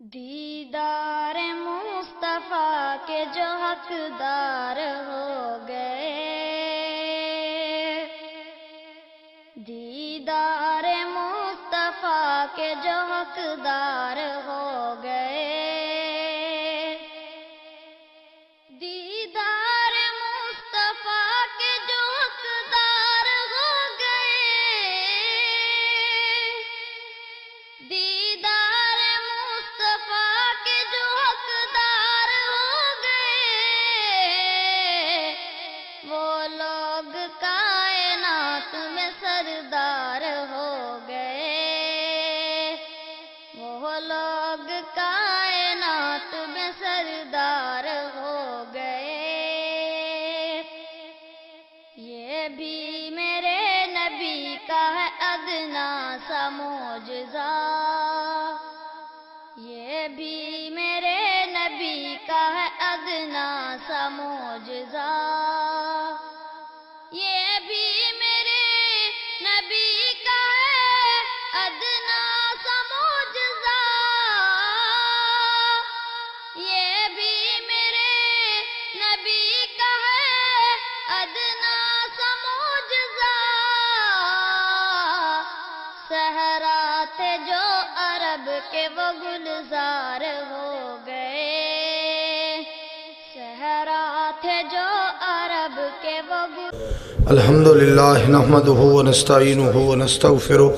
دیدار مصطفیٰ کے جو حقدار ہو گئے، دیدار مصطفیٰ کے جو حقدار ہو گئے، دیدار مصطفیٰ کے جو حقدار ہو گئے، دیدار مصطفیٰ کے جو حقدار ہو گئے، وہ لوگ کائنات میں سردار ہو گئے، وہ لوگ کائنات میں سردار ہو گئے۔ یہ بھی میرے نبی کا ہے ادنا سا معجزہ، یہ بھی میرے نبی کا ہے ادنا سا معجزہ، یہ بھی میرے نبی کا ہے ادنا سا معجزہ، یہ بھی میرے نبی کا ہے ادنا سا معجزہ۔ صحرا تھے جو عرب کے وہ گلزار ہو گئے، صحرا تھے جو عرب کے وہ الحمدللہ نحمدہ ونستعینہ ونستغفرہ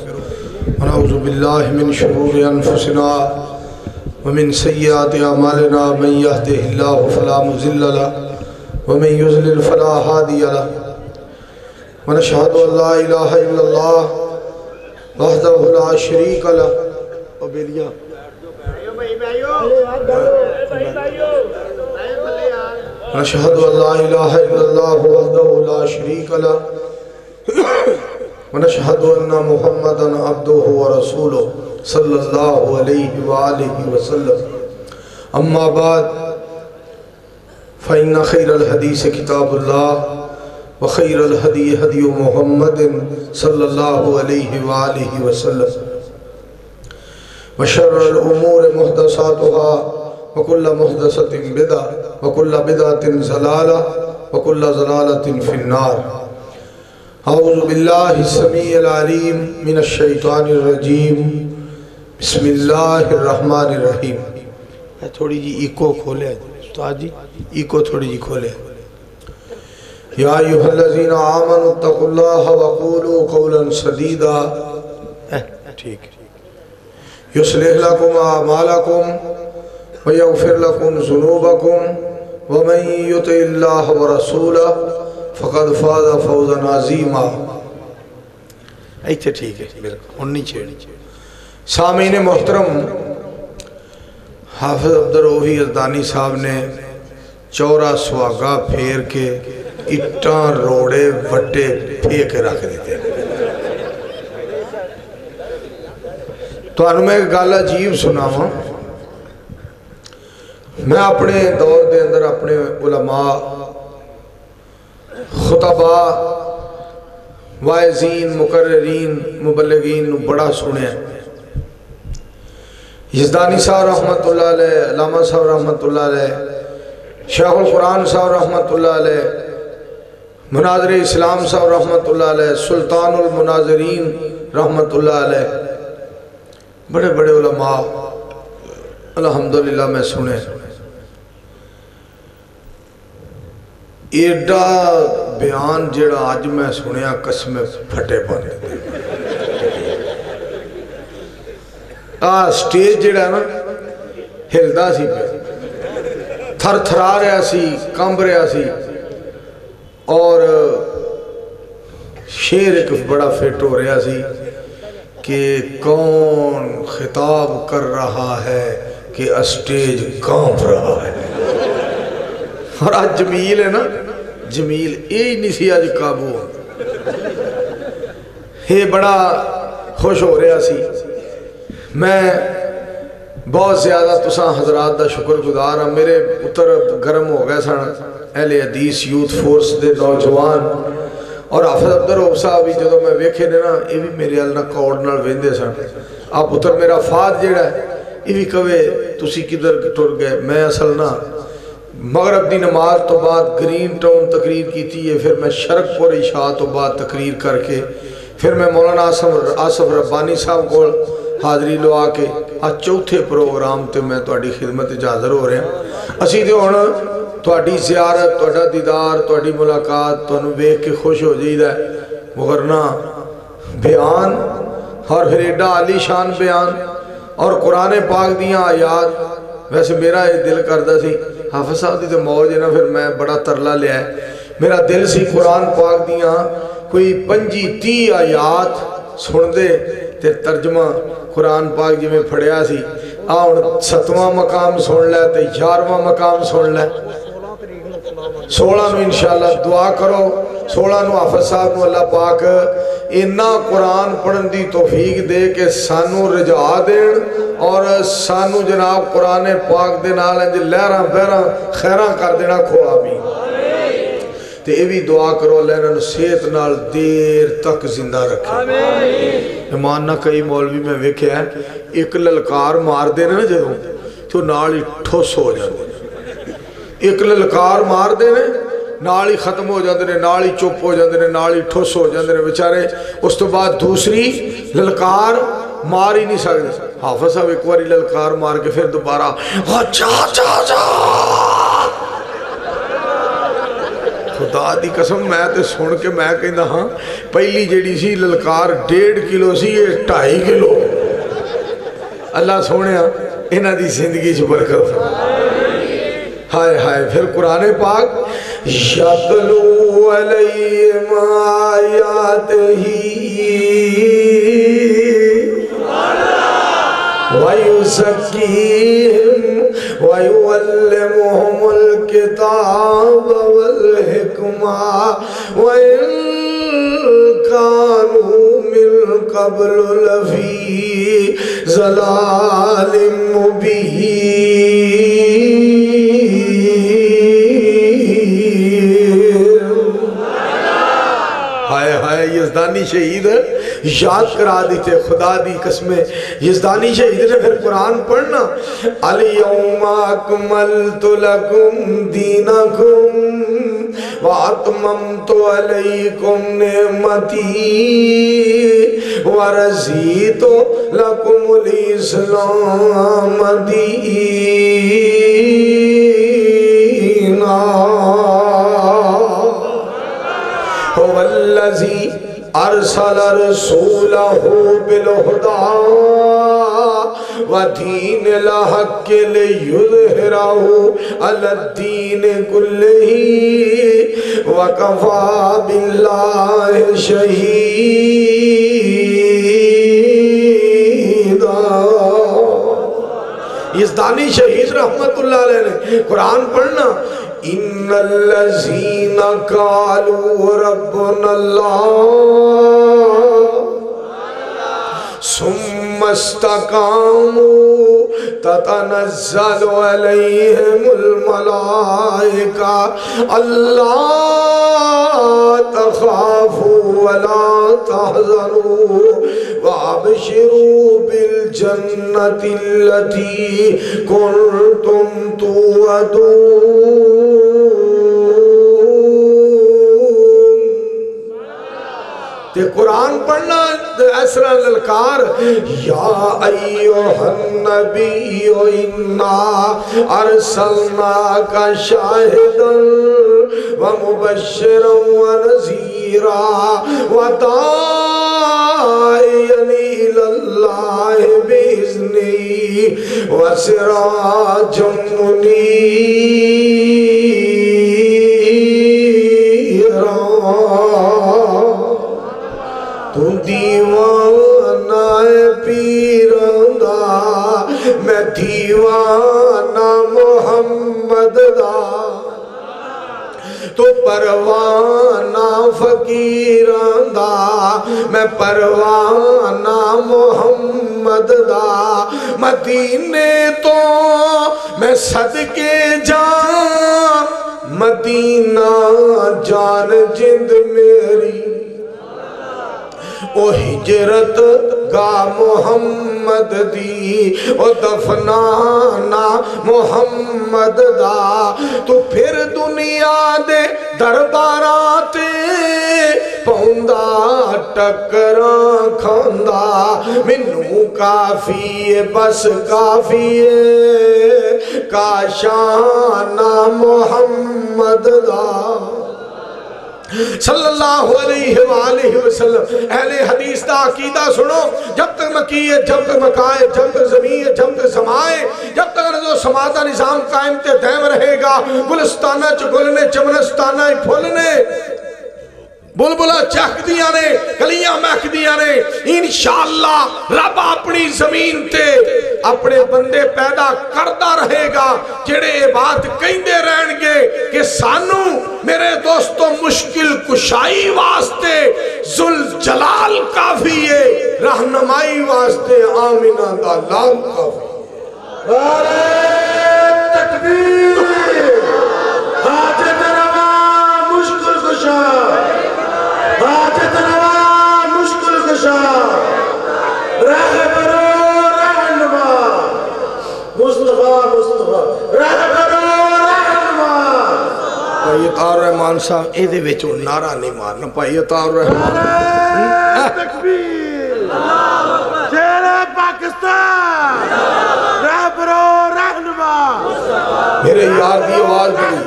ونعوذ باللہ من شرور انفسنا ومن سیئات اعمالنا، من یہدہ اللہ فلا مضل لہ ومن یضلل فلا ہادی لہ، ونشہد ان لا الہ الا اللہ وحدہ لا شریک لہ ونشہد ان لا الہ الا اللہ وحدہ لا شریک لہ ونشہد ان محمدًا عبدہ ورسولہ صلی اللہ علیہ وآلہ وسلم۔ اما بعد فإن خیر الحدیث کتاب اللہ وخیر الہدی ہدی محمد صلی اللہ علیہ وآلہ وسلم، وشر الامور محدثاتها وكل محدثة بدعة وكل بدعة ضلالة وكل ضلالة في النار۔ اعوذ باللہ السمیع العلیم من الشیطان الرجیم، بسم اللہ الرحمن الرحیم۔ تھوڑی جی ایکو کھولے استاد جی، ایکو تھوڑی جی کھولے۔ یا ایھا الذین آمنوا اتقوا اللہ وقولوا قولا سدیدا، ٹھیک، یصلح لکم اعمالکم ویغفر لکم ذنوبکم ومن یطع اللہ ورسولہ فقد فاز فوزا عظیما۔ ایتھے ٹھیک ہے، بالکل انہی چھیڑی۔ سامعین محترم، حافظ عبدالروحی یزدانی صاحب نے چورا سواگا پھیر کے اٹاں روڑے وٹے پھیک رکھ دیتے۔ تو انہوں میں ایک گال عجیب سنا ہوں، میں اپنے دور دے اندر اپنے علماء، خطباء، واعظین، مقررین، مبلغین بڑا سنے ہیں۔ یزدانی صاحب رحمت اللہ علیہ، علامہ صاحب رحمت اللہ علیہ، شیخ القرآن صاحب رحمت اللہ علیہ، مناظر اسلام صاحب رحمت اللہ علیہ، سلطان المناظرین رحمت اللہ علیہ، بڑے بڑے علماء الحمدللہ میں سنے۔ ایڈا بیان جڑا آج میں سنیا قسم پھٹے بنے۔ سٹیج جڑا ہے نا ہلدا سی پہ، تھر تھرا رہا سی، کمب رہا سی، اور شیر ایک بڑا فٹ ہو رہا سی کہ کون خطاب کر رہا ہے کہ اسٹیج کانپ رہا ہے۔ اور آج جمیل ہے نا، جمیل یہی نہیں سی آج قابو، یہ بڑا خوش ہو رہا سی۔ میں بہت زیادہ تساں حضرات دا شکر گزار ہاں۔ میرے پتر گرم ہو گئے سن اہل حدیث یوتھ فورس دے نوجوان، اور حافظ عبدالروحی صاحب بھی جدو میں ویکھے نے نا، یہ بھی میرے اللہ کوڑ نال ویندے سن۔ آپ پتر میرا فات جڑا ہے یہ بھی کہے تسی کدھر ٹر گئے. میں اصل نا مغرب دی نماز تو بعد گرین ٹاؤن تقریر کی تھی ہے، پھر میں شرک پور عشاء تو بعد تقریر کر کے پھر میں مولانا آصف ربانی صاحب کو حاضری لوا کے آج چوتھے پروگرام تے میں تواڈی خدمت حاضر ہو رہے ہیں. اسی تے ہن تواڈی زیارت، تواڈا دیدار، تواڈی ملاقات تانوں ویکھ کے خوش ہو جائیدا ہے. مگرنا بیان اور پھر ایڈا عالی شان بیان اور قرآن پاک دیاں آیات. ویسے میرا یہ دل کردہ سی حافظ صاحب دی تے موج ہے نا، پھر میں بڑا ترلا لیا ہے. میرا دل سی قرآن پاک دیاں کوئی 25-30 آیات سن دے تے ترجمہ قرآن پاک جی میں پھڑیا سی. آن 7واں مقام سن لے تے 11واں مقام سن لے. 16 نو انشاءاللہ دعا کرو. 16 نو حافظ صاحب نو اللہ پاک انہا قرآن پڑھن دی توفیق دے کہ سانو رجا دین اور سانو جناب قرآن پاک دے نال انج لہراں بہراں خیراں کر دینا کھو. آمین. تے یہ بھی دعا کرو اللہ انہوں صحت نال دیر تک زندہ رکھے. ایمان نہ کئی مولوی میں ویکھے ہیں ایک للکار مار دینے نا جدوں تو نال ہی ٹھوس ہو جاندے. ایک للکار مار دینے نال ہی ختم ہو جاندے نے، نال ہی چپ ہو جاندے نے، نال ہی ٹھوس ہو جاندے نے بیچارے. اس تو بعد دوسری للکار مار ہی نہیں سکتے. حافظ صاحب ایک باری للکار مار کے پھر دوبارہ چا چا چا. خدا دی قسم میں تے سن کے میں کہندا ہاں پہلی جیڑی سی للکار 1.5 کلو سی یہ 2.5 کلو. اللہ سونیا انہاں دی زندگی چ برکت فرمائے. ہائے ہائے. پھر قرآن پاک یتلو علیہم آیاتہ وَيُزَكِّيهِمْ وَيُعَلِّمُهُمُ الْكِتَابَ وَالْحِكْمَةَ وَإِن كَانُوا مِن قَبْلُ لَفِي ضَلَالٍ مُبِينٍ. ہائے ہائے. یزدانی شہید یاد کرا دیتے خدا دی قسمیں. یزدانی شہید نے پھر قرآن پڑھنا الیوم اکملت لکم دینکم واتممت علیکم نعمتی ورضیت لکم الاسلام دینا. هو الذي أرسل رسوله بالهدى ودين الحق ليظهره على الدين كله وكفى بالله شهيدا. یزدانی شہید رحمت اللہ علیہ نے قرآن پڑھنا ان الذین قالوا ربنا اللہ ثم استقاموا تتنزل علیہم الملائکہ الا تخافوا ولا تحزنوا وابشروا بالجنة التي كنتم توعدون. تے قرآن پڑھنا اسرا للکار یا ایوہ النبی انا ارسلناک شاہدا ومبشرا ونذیرا وداعیا الاللہ باذنہ وسراجا منیرا. تو دیوانہ پیران دا میں دیوانہ محمد دا تو پروانہ فقیران دا میں پروانہ محمد دا. مدینے تو میں صدقے جان مدینہ جان جند میری او ہجرت گا محمد دی او دفنانا محمد دا تو پھر دنیا دے دربارات پوندا ٹکراں کھاندا منو کافی ہے بس کافی ہے کاشانہ محمد دا صلی اللہ علیہ وآلہ وسلم۔ اہل حدیث دا عقیدہ سنو، جب تک مکی ہے، جب تک مکائے، جب تک زمین ہے، جب تک سمائے، جب تک رضو سماعتہ نظام قائم تے دائم رہے گا، گلستانہ چ گلنے چمنستانہ پھولنے بلبلہ چہک دیا نے کلیاں مہک دیا نے، انشاءاللہ رب اپنی زمین تے اپنے بندے پیدا کرتا رہے گا جڑے یہ بات کہندے رہن گے کہ سانو میرے دوستوں مشکل کشائی واسطے ذوالجلال کافی ہے، رہنمائی واسطے آمینہ دا لال کافی ہے۔ نعرہ تکبیر، حاجت روا مشکل کشا، حاجت روا مشکل کشا، رہبر و رہنما مصطفیٰ رہبر و رہنما۔ بھائی عطار رحمان صاحب اے دے وچوں نعرہ نہیں مارنا، بھائی عطار رحمان تکبیر، شیر پاکستان، رہبر و رہنما۔ میرے یار دی آواز بڑی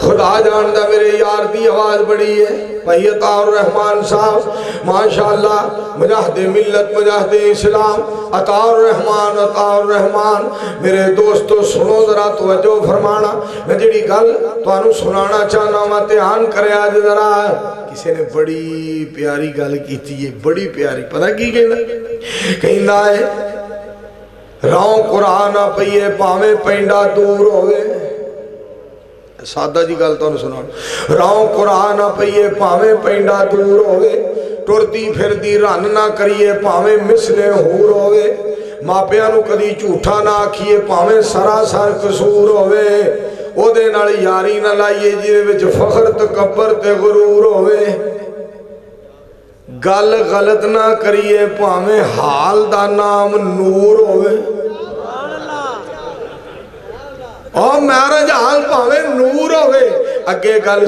خدا جاندہ، میرے یار دی آواز بڑی ہے بھائی عطار الرحمان صاحب ماشاءاللہ، مجاہد ملت مجاہد اسلام عطار الرحمان عطار الرحمان۔ میرے دوستو سنو ذرا توجہ فرمانا، میں جڑی گل تو انہوں سنانا چاہنا ہوں دھیان کرے آج ذرا۔ کسی نے بڑی پیاری گل کی تھی، یہ بڑی پیاری، پتہ کی کہنا ہے راؤں قرآن پئیے پاویں پینڈا دور ہوئے، سادہ جی گل تو سنا، راؤں قرآن پئیے پاویں پینڈا دور ہوئے، ٹردی پھر دی رن نہ کریے پاویں مثلیں ہور ہوئے، ماپیاں نو کدی جھوٹا نہ آکھیے پاویں سراسر قصور ہوئے، او دے نال یاری نہ لائیے جیوے وچ فخر تکبر تے غرور ہوئے، گل غلط نہ کریے پاویں حال دا نام نور ہوئے، اور میرج حال پاویں نور ہوئے۔ اگے گل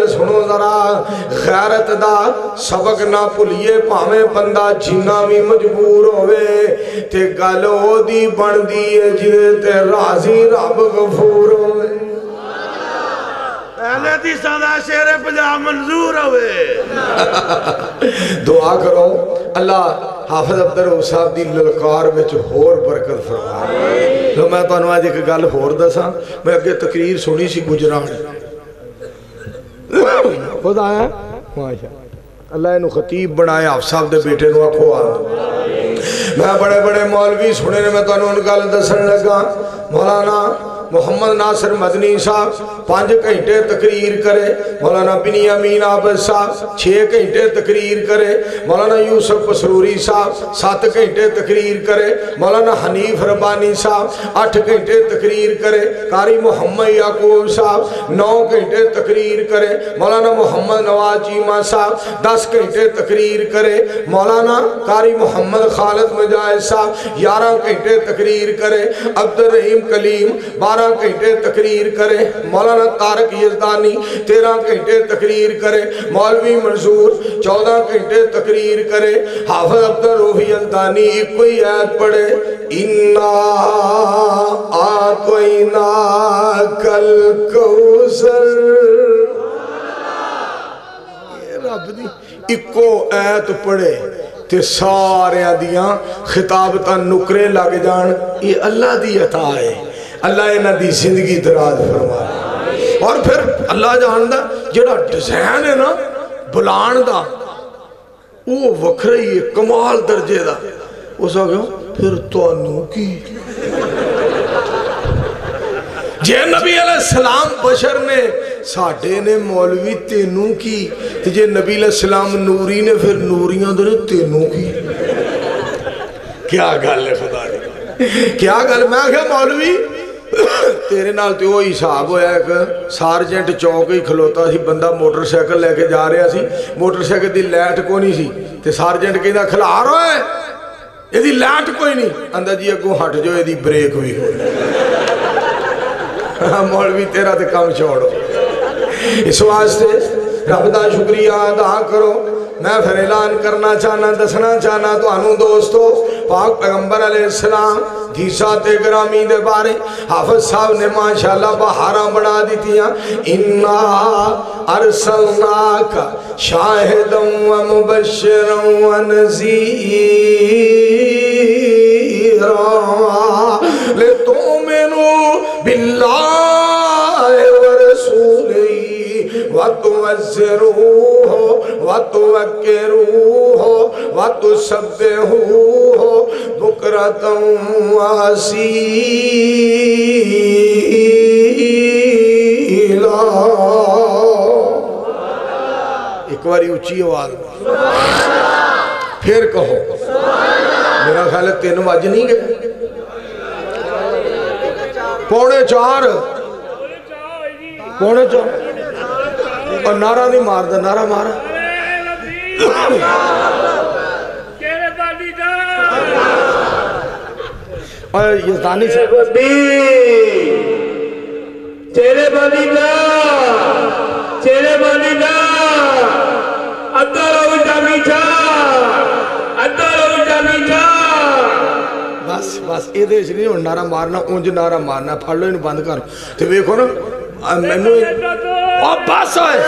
سنو ذرا، غیرت دا سبق نہ پھلیے پاویں بندہ جنہ بھی مجبور ہوئے، تے گل او دی بن دیئے جدے تے راضی رب غفور ہوئے۔ اہلِ حدیثاں دا شیر پنجاب منظور ہوئے۔ دعا کرو اللہ حافظ عبدالرؤف صاحب دی للکار وچ ہور برکت فرمائے۔ تو میں تو انہوں آج ایک گل ہور دساں، میں اگے تقریر سنی سی گجران خود آیا ماشاء اللہ انہوں خطیب بنائے حافظ صاحب دے بیٹے نو آکھو آن، میں بڑے بڑے مولوی سنے نے، میں تو انہوں گل دسن لگا، مولانا محمد ناصر مدنی صاحب 5 گھنٹے تقریر کرے، مولانا بنیامین عابد صاحب 6 گھنٹے تقریر کرے، مولانا یوسف پسروری صاحب 7 گھنٹے تقریر کرے، مولانا حنیف ربانی صاحب 8 گھنٹے تقریر کرے، قاری محمد یعقوب صاحب 9 گھنٹے تقریر کرے، مولانا محمد نواز چیمہ صاحب 10 گھنٹے تقریر کرے، مولانا قاری محمد خالد مجاہد صاحب 11 گھنٹے تقریر کرے، عبدالرحیم کلیم 12 گھنٹے تقریر کرے، مولانا طارق یزدانی 13 گھنٹے تقریر کرے، مولوی منظور 14 گھنٹے تقریر کرے، حافظ عبدالرؤف یزدانی ایک کوئی آیت پڑھے، اِنَّا آتَوَيْنَاكَ الْكَوْثَرَ، یہ رب دی ایکو آیت پڑھے تے سارے دیاں خطابتاں نکرے لگ جان، یہ اللہ دی عطا ہے، اللہ انہاں دی زندگی دراز فرمائے۔ اور پھر اللہ جاندہ جڑا ڈیزائن ہے نا بلان دا وہ وکھرئی ہے، کمال درجے دا، اس آگے پھر تو انہوں کی جے نبی علیہ السلام بشر نے ساڑھے نے مولوی تینوں کی، جے نبی علیہ السلام نوری نے پھر نوریاں دنے تینوں کی۔ کیا گل ہے خدا نے، کیا گل، میں کہا مولوی تیرے نال تے وہی حساب ہویا ایک سارجنٹ چوک ہی کھلوتا سی بندہ موٹر سائیکل لے کے جا رہا سی موٹر سائیکل دی لائٹ کوئی نہیں سی تے سارجنٹ کہندا کھلا رہا ہے یہ دی لائٹ کوئی نہیں اندر جی اگوں ہٹ جو یہ دی بریک ہوئی مولوی تیرا تے کم چھوڑو اس واسطے رب دا شکریہ ادا کرو میں پھر اعلان کرنا چاہنا دسنا چاہنا تو انہوں دوستو پاک پیغمبر علیہ السلام حدیثات گرامی دے بارے حافظ صاحب نے ماشاءاللہ بہاراں بڑھا دیتیاں اِنَّا أَرْسَلْنَاكَ شَاهِدًا وَمُبَشِّرًا وَنَذِيرًا لِتُؤْمِنُوا بِاللَّهِ وَرَسُولِهِ وَتُوَزِّرُوهُ وَتُوَكِّرُوهُ وَتُسَبِّحُوهُ بُكْرَةً وَأَصِيلًا ایک باری اونچی آواز پھر کہو میرا خیال ہے 3 بج نہیں گئے 3:45 4:45 اور نعرہ نہیں مار دا نعرہ مارا اور یزدانی سے چیرے بانی دا ادھر جامی چھا بس یہ دیش نہیں ہوں نعرہ مارنا اونج نعرہ مارنا پھڑ لو انہوں بند کر تو ویکھو نا بس ہوئے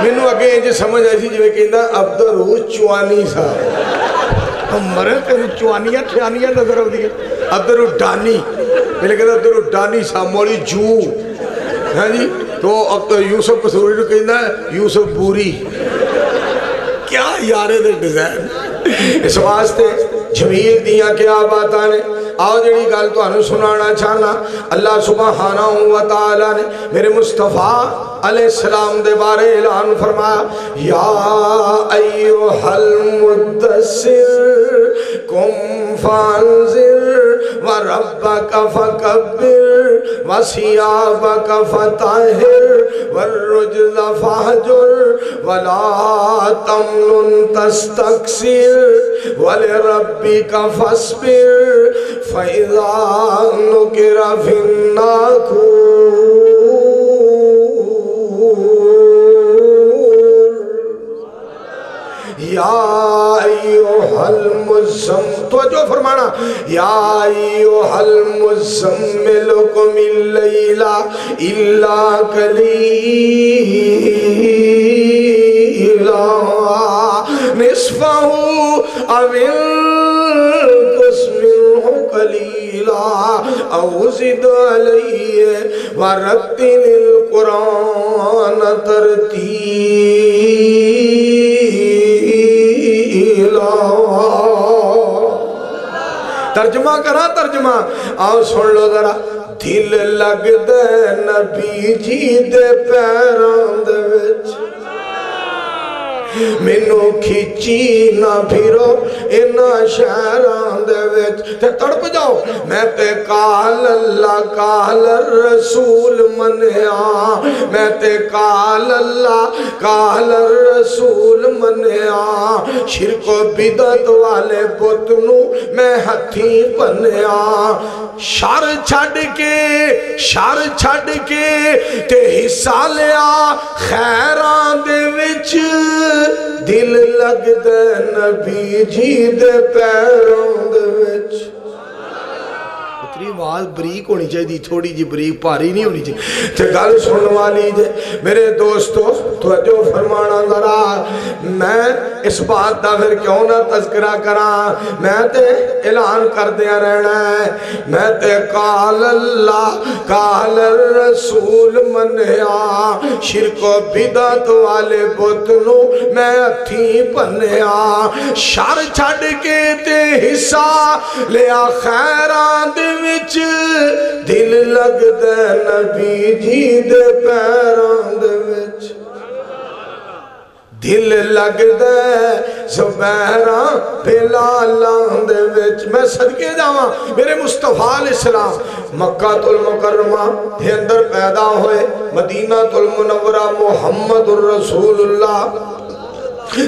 مینو اگے انج سمجھ آئی سی جو کہندہ عبدالروح چوانی صاحب ہم مرے تیرے چوانیاں ٹھیانیاں نظر ہو دیئے عبدالروح ڈانی میں کہتا عبدالروح ڈانی صاحب مولی جو ہاں جی تو اب تو یوسف قصوری نے کہندہ یوسف بوری کیا یارے دے ڈیزائن اس واسطے جمیل دیاں کیا باتاں نے آؤ جڑی گل تو انہوں سنانا چاہنا اللہ سبحانہ وتعالی نے میرے مصطفیٰ علیہ السلام دے بارے اعلان فرمایا یا ایوہ المدثر قم فانذر وربک فکبر وثیابک فطہر والرجز فہجر ولا تمنن تستکثر ولربک فاصبر فَإِذَا نُكِرَ فِي النَّاقُورِ یا ایوہ المزمل توجہ فرمانا یا ایوہ المزمل قم اللیل الا قلیلا نصفہ او انقص منہ قلیلا او زد علیہ ورتل القرآن ترتیلا ترجمہ کرا ترجمہ آؤ سن لو ذرا دل لگ دے نبی جی دے پیران دے وچ مینو کھچی نہ پھرو اینا شہران دے وچ تے تڑپ جاؤ میں تے کال اللہ کال الرسول منیا میں تے کال اللہ کال الرسول منیا شرک و بدعت والے بتنو میں ہتھی پنیا شر چھڑ کے تے حصہ لیا خیران دے وچ دل لگ دے نبی جی دے پیروں دے وچ اتنی آواز بریک ہونی چاہیے تھوڑی جی بریک پاری نہیں ہونی چاہیے تے گل سن والی جے میرے دوستو توجہ فرمانا ذرا میں اس بات دا پھر کیوں نہ تذکرہ کراں میں تے اعلان کر دیا رہنا ہے میں تے قال اللہ قال الرسول منیا شرک و بدعت والے بتنو میں ہتھی پنیا شر چھڑ کے تے حصہ لیا خیران دے وچ دل لگ دے نبی جی دے پیران دے وچ دل لگ دے زبیرہ بلالان دے وچ میں صدقے جاواں میرے مصطفیٰ علیہ السلام مکہ المکرمہ دے اندر پیدا ہوئے مدینہ المنورہ محمد الرسول اللہ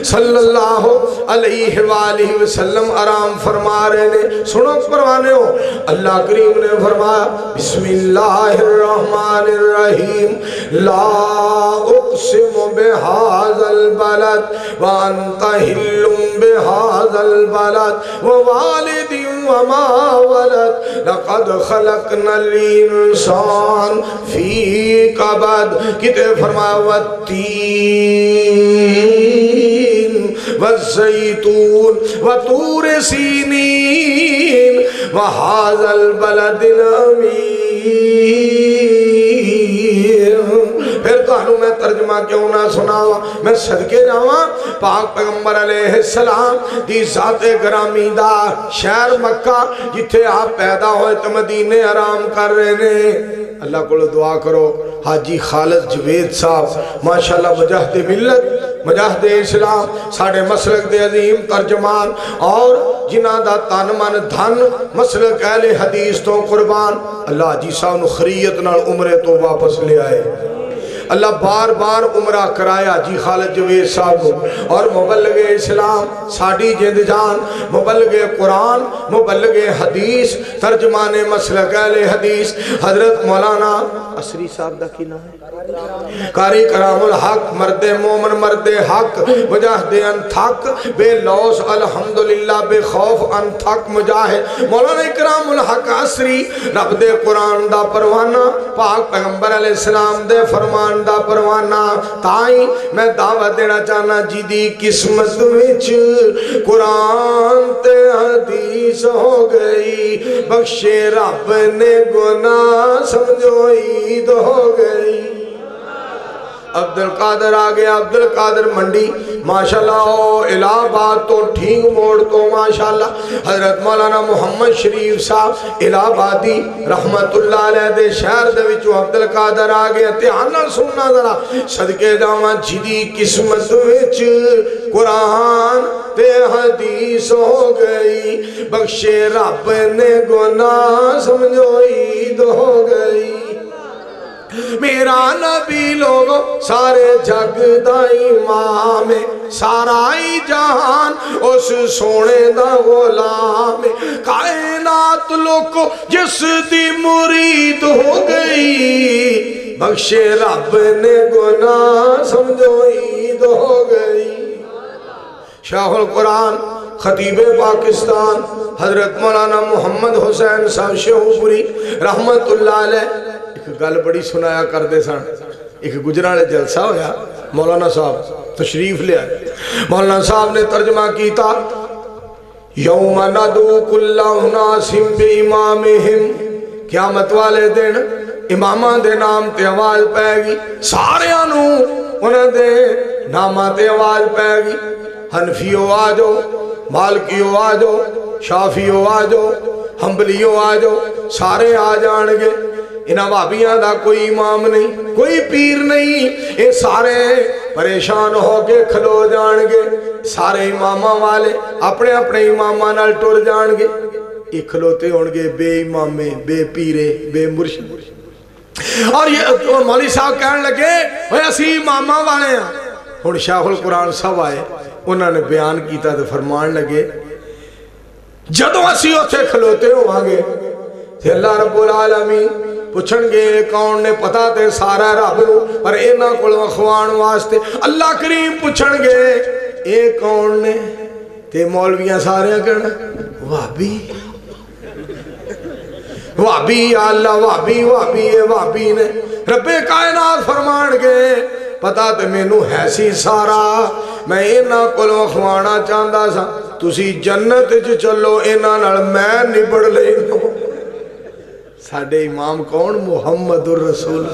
صلی اللہ علیہ وآلہ وسلم آرام فرما رہے نے سنو پروانے ہو اللہ کریم نے فرمایا بسم اللہ الرحمن الرحیم لا اقسم بهذا البلد وانت حل بهذا البلد ووالد وما ولد لقد خلقنا الانسان فی کبد کتے فرمایا والتین والزیتون وطور سینین وهذا البلد الامین پھر تو انہوں میں ترجمہ کیوں نہ سناوا میں صدقے جاواں پاک پیغمبر علیہ السلام دی ذات گرامی دا شہر مکہ جتھے آپ پیدا ہوئے تو مدینے آرام کر رہے نے اللہ کو دعا کرو حاجی خالد جوید صاحب ماشاءاللہ مجاہد ملت مجاہد اسلام ساڑھے مسلک دے عظیم ترجمان اور جنہ دا تن من دھن مسلک اہل حدیث تو قربان اللہ حاجی صاحب نو خریت نال عمرے تو واپس لے آئے اللہ بار بار عمرہ کرایا جی خالد جوید صاحب اور مبلغ اسلام ساڑھی جند جان مبلغ قرآن مبلغ حدیث ترجمان مسلک اہل حدیث حضرت مولانا عصری صاحب دا کی نام ہے قاری کرام الحق مرد مومن مرد حق مجاہد انتھک بے لوس الحمدللہ بے خوف انتھک مجاہد مولانا اکرام الحق عصری رب دے قرآن دا پروانہ پاک پیغمبر علیہ السلام دے فرمان دا پروانہ تائیں میں دعوت دینا چاہنا جی دی قسمت وچ قرآن تے حدیث ہو گئی بخشے رب نے گناہ سمجھو عید ہو گئی عبدالقادر آگے عبدالقادر منڈی ماشاءاللہ الہ آباد تو ٹھیک موڑ تو ماشاءاللہ حضرت مولانا محمد شریف صاحب الہ آبادی رحمت اللہ علیہ دے شہر دے وچو عبدالقادر آگے اتحانہ سننا ذرا صدقے جاواں جدی قسمت وچ قرآن تے حدیث ہو گئی بخشے رب نے گناہ سمجھو عید ہو گئی میرا نبی لوگ سارے جگ دا امام سارائی جہان اس سونے دا غلام کائنات لوگ جس دی مرید ہو گئی بخشے رب نے گناہ سمجھو عید ہو گئی شاہ القرآن خطیب پاکستان حضرت مولانا محمد حسین صاحب شیخوپوری رحمت اللہ علیہ گل بڑی سنایا کر دے سن ایک گجرالے جلسہ ہویا مولانا صاحب تشریف لے آئے مولانا صاحب نے ترجمہ کیتا یوم ندعو کل اناس بامامہم قیامت والے دن امامہ دے نام تے آواز پے گی سارے انہوں انہوں دے نامہ تے آواز پے گی حنفیو آجو مالکیو آجو شافیو آجو حنبلیو آجو سارے آ جان گے انہاں وابیاں دا کوئی امام نہیں کوئی پیر نہیں یہ سارے پریشان ہو کے کھلو جان گے سارے امامہ والے اپنے اپنے امامہ نال ٹر جان گے یہ کھلوتے ہون گے بے امامے بے پیرے بے مرشد اور یہ مولی صاحب کہنے لگے وہ اسی امامہ والے ہیں ہن شاہ القرآن صاحب آئے انہوں نے بیان کیتا تو فرمان لگے جدوں اسی ہوتے کھلوتے ہوں گے تھے اللہ رب العالمین پوچھن گے کون نے پتا تے سارا رب نو پر اینا کول وخوان واسطے اللہ کریم پوچھن گے اے کون نے تے مولویاں سارے کہنا وابی وابی یا اللہ وابی وابی اے وابی نے رب کائنات فرمان گے پتا تے میں نو ایسی سارا میں اینا کول وخوانا چاندہ سا تسی جنت چلو اینا نال میں نبڑ لے ساڑھے امام کون؟ محمد الرسول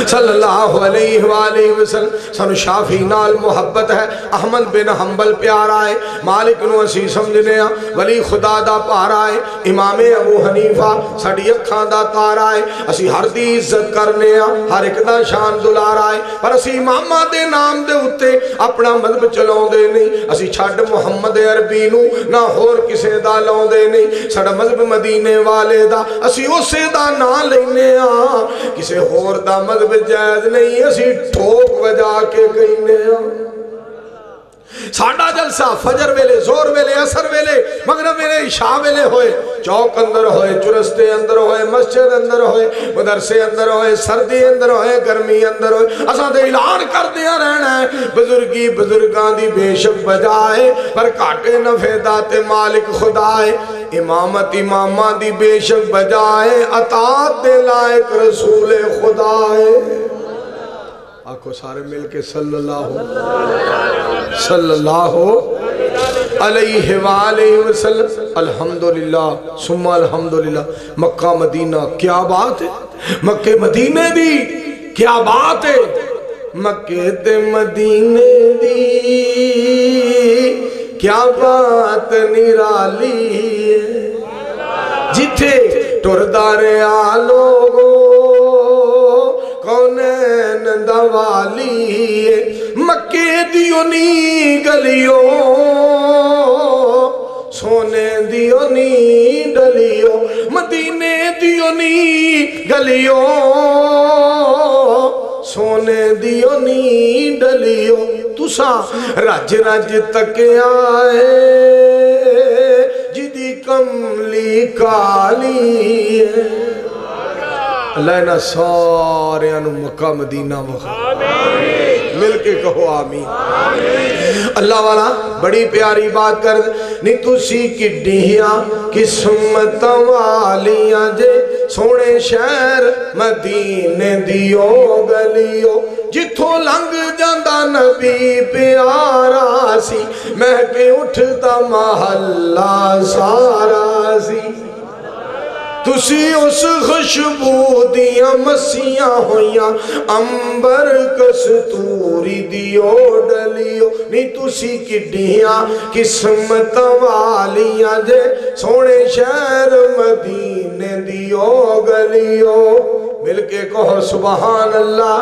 صلی اللہ علیہ وآلہ وسلم. سانو شافی نال محبت ہے، احمد بن حنبل پیارا ہے، مالک نو اسی سمجھنے ہاں، ولی خدا دا پارا ہے، امام ابو حنیفہ ساڑی اکھاں دا تارا ہے، اسی ہر دی عزت کرنے ہاں، ہر ایک دا شان دلارا ہے، پر اسی امامہ دے نام دے اتے اپنا مذہب چلاؤں دے نہیں، اسی چھاڑ محمد عربی نو نہ ہور کسے دا لاؤں دے نہیں، ساڑا مذہب مدینے والے دا اسی اسے دا نہ لینے ہاں، کسے ہور دا مذہب جائز نہیں، اسی ٹھوک وجا کے کہنے ہاں. ساڑھا جلسہ فجر ویلے، زور ویلے، عصر ویلے، مغرب ویلے، عشاء ویلے ہوئے، چوک اندر ہوئے، چرستے اندر ہوئے، مسجد اندر ہوئے، مدرسے اندر ہوئے، سردی اندر ہوئے، گرمی اندر ہوئے، اساں دے اعلان کر دیا رہنا ہے. بزرگی بزرگان دی بے شک بجائے، پر کاٹے نفع دات مالک خدا ہے. امامت امامہ دی بے شک بجائے، اطاعت دے لائق رسول خدا ہے. آنکھو سارے مل کے صلی اللہ علیہ وآلہ وسلم. الحمدللہ ثم الحمدللہ. مکہ مدینہ کیا بات ہے، مکہ مدینہ دی کیا بات ہے، مکہ تے مدینہ دی کیا بات نرالی ہے. جتھے ٹردارے آلوگو کونین دوالی ہے، مکہ دیو نی گلیوں سونے دیو نی ڈلیوں، مدینے دیو نی گلیوں سونے دیو نی ڈلیوں. تساں رج رج تک آئے جدی کملی کالی ہے. اللہ انہا سارے انہوں مکہ مدینہ مخا مل کے کہو آمین. اللہ والا بڑی پیاری بات کر نہیں تُسی کی ڈیہاں قسمت والیاں جے سونے شہر مدینے دیو گلیو جتھوں لنگ جاندہ نبی پیارا سی مہکے اٹھتا محلہ سارا سی. تُسی اس خوشبو دیاں مسیاں ہویاں امبر کستوری دیو ڈلیو نہیں تُسی کی ڈیاں قسمت والیاں جے سونے شہر مدینے دیو گلیو. مل کے کہو سبحان اللہ.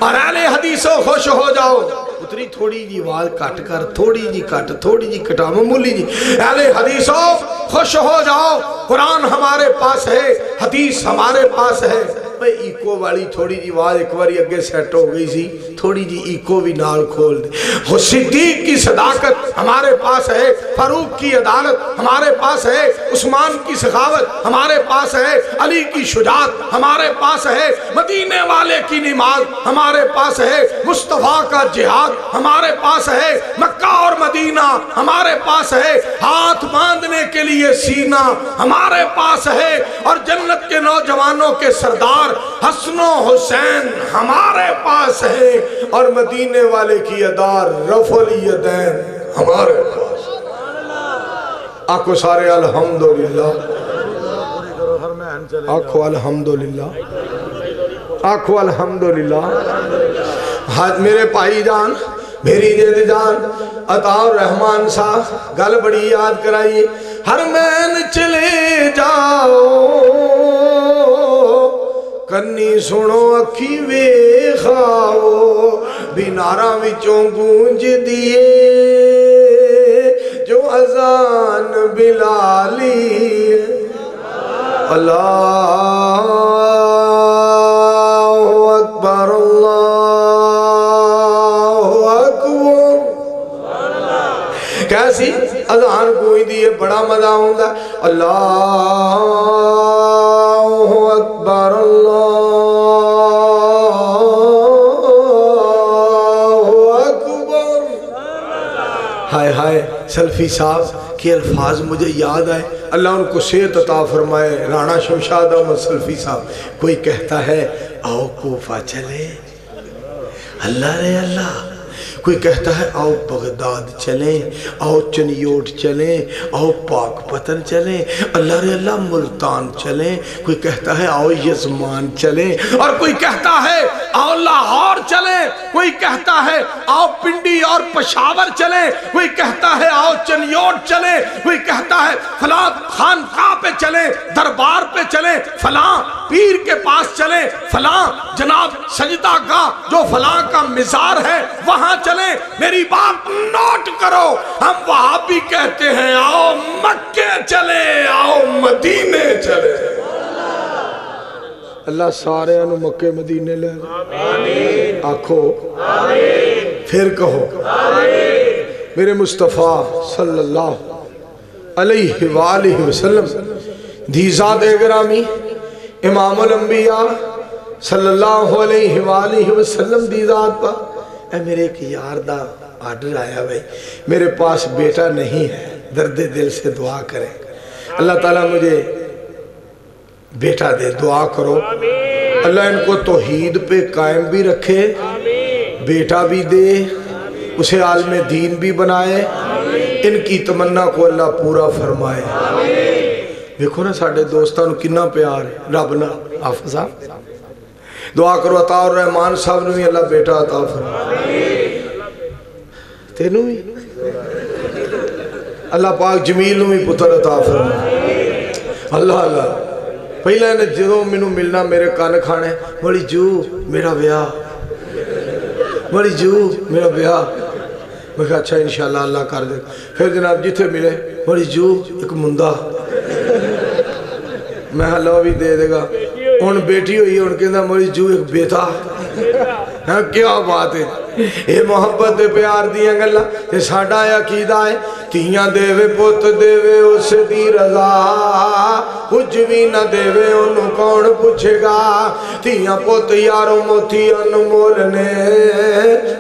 اور اہل حدیثوں خوش ہو جاؤ. اتری تھوڑی جی آواز کٹ کر، تھوڑی جی کٹ، تھوڑی جی کٹا، معمولی جی. اہل حدیثوں خوش ہو جاؤ، قرآن ہمارے پاس ہے، حدیث ہمارے پاس ہے. ایکو والی تھوڑی جی آواز ایک باری اگے سیٹ ہو گئی سی، تھوڑی جی ایکو بھی نال کھول دے. صدیق کی صداقت ہمارے پاس ہے، فاروق کی عدالت ہمارے پاس ہے، عثمان کی سخاوت ہمارے پاس ہے، علی کی شجاعت ہمارے پاس ہے، مدینے والے کی نماز ہمارے پاس ہے، مصطفیٰ کا جہاد ہمارے پاس ہے، مکہ اور مدینہ ہمارے پاس ہے، ہاتھ باندھنے کے لیے سینہ ہمارے پاس ہے، اور جنت کے نوجوانوں کے سردار حسن و حسین ہمارے پاس ہے، اور مدینے والے کی ادار رفع الیدین ہمارے پاس. آنکھو سارے الحمدللہ، آنکھو الحمدللہ، آنکھو الحمدللہ. حج میرے پائی جان، میری جید جان عطا الرحمن صاحب گل بڑی یاد کرائی. حرمین چلے جاؤ کنی سنو اکھی ویخاؤ بیناراں وچوں گونج دیئے جو اذان بلالی. اللہ اکبر اللہ اکبر. کیسی اذان کوئی دیئے بڑا مزہ ہوندہ. اللہ اکبر اللہ اکبر. ہائے ہائے سلفی صاحب کے الفاظ مجھے یاد آئے. اللہ ان کو صحت عطا فرمائے. رانا شمشاد احمد سلفی صاحب کوئی کہتا ہے آؤ کوفہ چلے، اللہ رے اللہ کوئی کہتا ہے آؤ بغداد چلیں، آؤ چنیوٹ چلیں، آؤ پاک پتن چلیں، اللہ رے اللہ ملتان چلیں، کوئی کہتا ہے آؤ یزمان چلیں، اور کوئی کہتا ہے آؤ لاہور چلیں، کوئی کہتا ہے آؤ پنڈی اور پشاور چلیں، کوئی کہتا ہے آؤ چنیوٹ چلیں، کوئی کہتا ہے فلاں خانقاہ پہ چلیں، دربار پہ چلیں، فلاں پیر کے پاس چلیں، فلاں جناب سجدہ گاہ جو فلاں کا مزار ہے وہاں چلیں۔ میری بات نوٹ کرو، ہم وہاں بھی کہتے ہیں آؤ مکے چلیں، آؤ مدینے چلیں۔ اللہ سارے انہوں مکے مدینے لے آنکھو پھر کہو میرے مصطفیٰ صلی اللہ علیہ وآلہ وسلم دی ذات گرامی امام الانبیاء صلی اللہ علیہ وآلہ وسلم دی ذات پا اے میرے ایک یار دا آرڈر آیا بھائی، میرے پاس بیٹا نہیں ہے، درد دل سے دعا کریں، اللہ تعالیٰ مجھے بیٹا دے، دعا کرو اللہ ان کو توحید پہ قائم بھی رکھے، بیٹا بھی دے، اسے عالم دین بھی بنائے، ان کی تمنا کو اللہ پورا فرمائے۔ دیکھو نا ساڑھے دوستان کنا پیار ہے، رب نا حافظ صاحب دعا کرو عطا الرحمان صاحب نے بھی اللہ بیٹا عطا فرمائے، تینوں بھی اللہ پاک جمیل نے بھی پتر عطا فرمائے۔ اللہ اللہ پہلے نے جدوں منوں ملنا میرے کان کھانے بڑی جو میرا بیاہ، بڑی جو میرا بیاہ، میں کہا اچھا انشاءاللہ اللہ کر دے، پھر جناب جتھے ملے بڑی جو ایک مندہ، میں اللہ بھی دے دے گا، ان بیٹی ہوئی ان کے اندر بڑی جو ایک بیٹا، کیا بات ہے، یہ محبت پیار دیا گلا تے ساڈا عقیدہ ہے تیاں دیوے پوت دیوے اس دی رضا، کچھ بھی نہ دیوے انہوں کون پوچھے گا، تیاں پوت یاروں موتی انمول نے،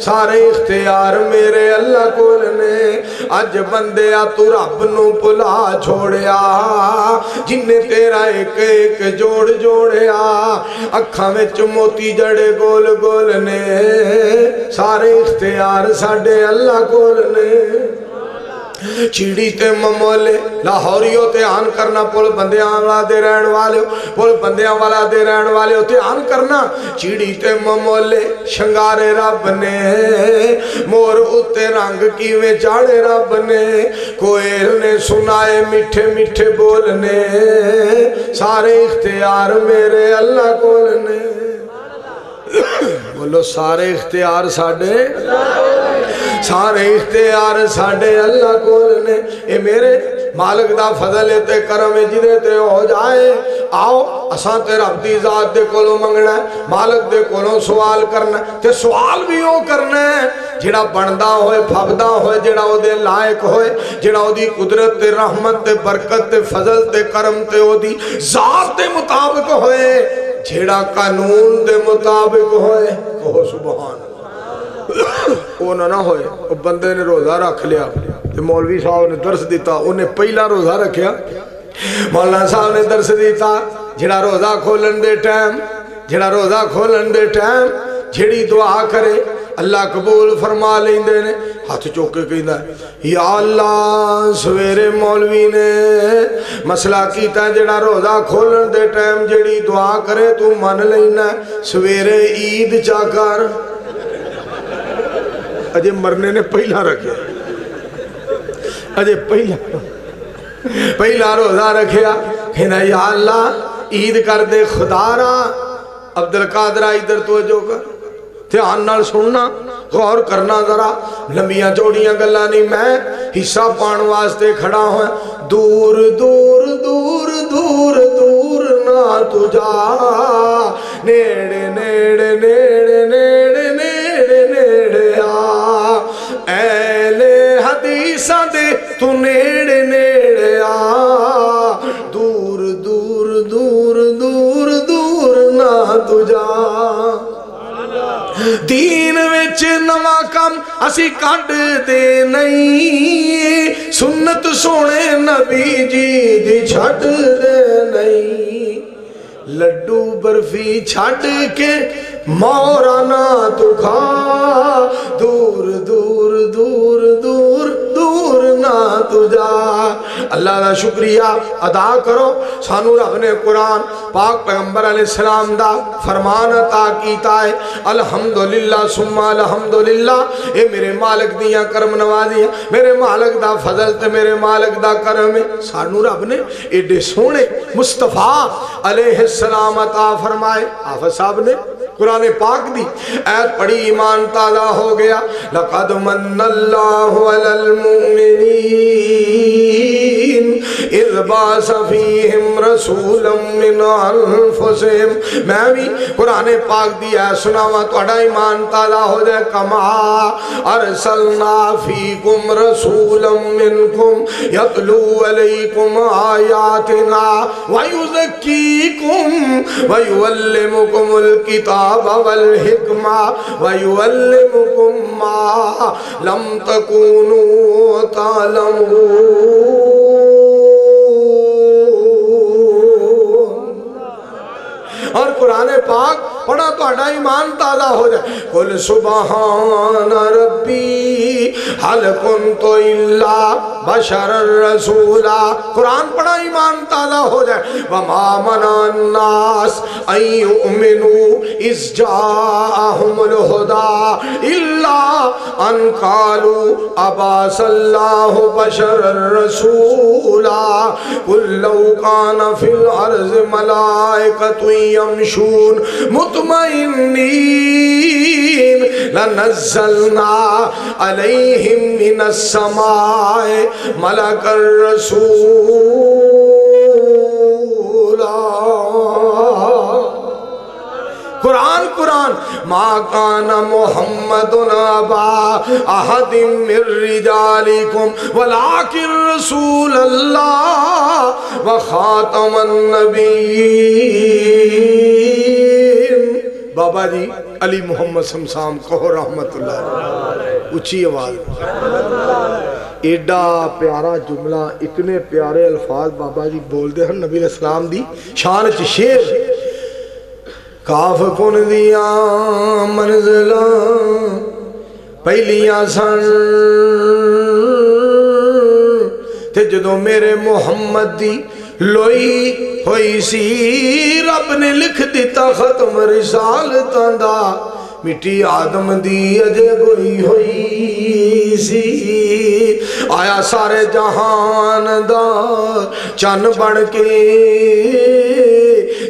سارے اختیار میرے اللہ کول نے، اج بندیا تو رب نو پلا چھوڑیا، جن نے تیرا ایک ایک جوڑ جوڑیا، اکھاں وچ موتی جڑے گول گول نے، سارے اختیار ساڑھے اللہ کول نے، چیڑی تے ممولے لاہوریوں تے آن کرنا، پول بندیاں والا دے رہن والے پول بندیاں والا دے رہن والے تے آن کرنا، چیڑی تے ممولے شنگارے رب نے، مور اتے رنگ کیویں چاڑے رب نے، کوئل نے سنائے میٹھے میٹھے بولنے، سارے اختیار میرے اللہ کول نے، بولو سارے اختیار ساڑھے، سارے اختیار ساڑھے اللہ کول نے، اے میرے مالک دا فضل تے کرم جدے تے ہو جائے، آؤ اساں تے رب دی ذات دے کولوں منگنا ہے، مالک دے کولوں سوال کرنا ہے، تے سوال بھی ہو کرنا ہے جڑا بندہ ہوئے پھبدا ہوئے، جڑا او دے لائق ہوئے، جڑا او دی قدرت تے رحمت تے برکت تے فضل تے کرم تے او دی ذات دے مطابق ہوئے، جھیڑا قانون دے مطابق ہوئے، کہو سبحان وہ نہ ہوئے، وہ بندے نے روزہ رکھ لیا، مولوی صاحب نے درس دیتا، انہیں پہلا روزہ رکھیا، مولانا صاحب نے درس دیتا، جھیڑا روزہ کھولن دے ٹائم، جھیڑا روزہ کھولن دے ٹائم، جھیڑی دعا کرے اللہ قبول فرما لیندے نے، ہاتھ چوکے کہندا ہے یا اللہ سویرے مولوی نے مسئلہ کیتا جڑا روزہ کھولن دے ٹائم جڑی دعا کرے تو من لینا ہے، سویرے عید چا کر، اجے مرنے نے پہلا رکھے، اجے پہلا روزہ رکھیا، کہنا یا اللہ عید کر دے خدا را، عبدالقادر ادھر توجہ کر، دھیان نال سننا، غور کرنا ذرا، لمبیاں چوڑیاں گلاں نہیں، میں حصہ پان واسطے کھڑا ہوں، دور دور دور دور دور نہ تجا، نیڑے نیڑے نیڑے نیڑے نیڑے نیڑے آ، اہل حدیثاں دے تو نیڑے نیڑے آ، دور دور دور دور دور نہ تجا، دین وچ نواں کم اسی کڈ دے نہیں، سنت سونے نبی جی دی چھڈ دے نہیں، لڈو برفی چھٹ کے مورانا تو کھا دور دور دور دور دور نہ تو جا اللہ دا شکریہ ادا کرو سانو رب نے قرآن پاک پیغمبر علیہ السلام دا فرمان عطا کیتا ہے الحمدللہ ثم الحمدللہ اے میرے مالک دیاں کرم نوازیاں میرے مالک دا فضل تے میرے مالک دا کرم سانو رب نے ایڈے سونے مصطفیٰ علیہ السلام عطا فرمائے حافظ صاحب نے قرآن پاک دی ایت پڑھی ایمان تازہ ہو گیا لقد من اللہ علی المؤمنین اذ بعث فیہم رسولا من انفسہم میں بھی قرآن پاک دی ایت سناواں توڑا ایمان تازہ ہو جائے کما ارسلنا فیکم رسولا منکم یتلو علیکم آیاتنا ویزکیکم ویعلمکم الکتاب والحکمہ وَيُعَلِّمُكُمْ مَا لَمْ تَكُونُوا تَعْلَمُونَ اور قرآن پاک پڑھا تو اڈا ایمان تازہ ہو جائے قُلْ سُبْحَانَ رَبِّي هَلْ كُنْتُ إِلَّا بَشَرًا رَسُولًا قرآن پڑھا ایمان تازہ ہو جائے وَمَا مَنَعَ النَّاسَ أَن يُؤْمِنُوا إِذْ جَاءَهُمُ الْهُدَىٰ إِلَّا أَن قَالُوا أَبَعَثَ اللَّهُ بَشَرًا رَسُولًا قُل لَّوْ كَانَ فِي الْأَرْضِ مَلَائِكَةٌ يمشون مطمئنین لنزلنا علیہم من السماء ملک الرسول قرآن ما کان محمد ابا احد من رجالکم ولکن رسول اللہ وخاتم النبیین بابا جی علی محمد سمسام کہو رحمت اللہ اچھی آواز ایڈا پیارا جملہ اتنے پیارے الفاظ بابا جی بول دے ہیں نبی علیہ السلام دی شان چ شیر کاف کن دیاں منزلاں پہلیاں سن تے جدوں میرے محمد دی لوئی ہوئی سی رب نے لکھ دیتا ختم رسالتاں دا مٹی آدم دی اجے گوئی ہوئی سی آیا سارے جہان دا چن بن کے